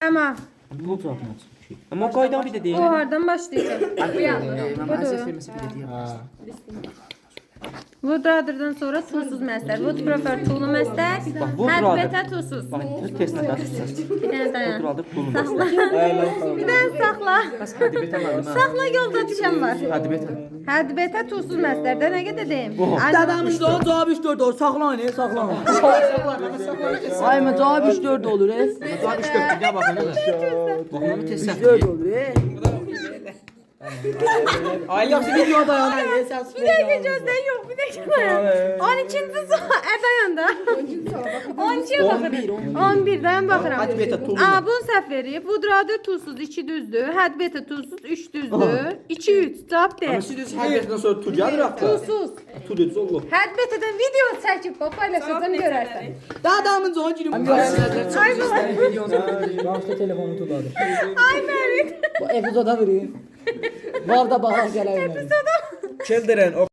Ama Bu zaten. Ama o qaydan bir də deyil. o hardan başlayacağım? Mən əsas verməsi bir deyəm. Woodradder'dan sonra tuzsuz məstər. Wood prefer tuzlu məstər. Hədbətə tuzsuz. Bax, test edəsən. Bir dənə dayan. Woodradder pulun. Saxla. Bir dənə saxla. Bəs hədibət alalım. Saxla yolda düşən var. Hədibət. Hədbətə tuzsuz məstərdə nə qədər deyim? Dadamız da cavab 3-4 olur. Saxlayın, saxlayın. Ay mən cavab 3-4 olur. Cavab 3-4 bir baxın da. Baxın test 3-4 olur. Ay yaxşı video dayan. Bir dəqiqə gözdən yox, bir dəqiqə dayan. 12-ci dayanda. 12-yə baxıram. 11 dayan baxıram. Hədbətə tuzlu. Bunu səhv verib. Woodradder tuzsuz 2 düzdür. Hədbətə tuzsuz 3 düzdür. 2-3 cavab de. Siz hədibətdən sonra tu gəlir axı. Tuzsuz. Tu dediniz olur. Hədbətədən video çəkib paylaşacağım görərsən. Dadamız o girim. Ay baba. Başta telefonu tuladı. Ay Mərid. Bu epizoda verin. Var da bahar gələyim. Children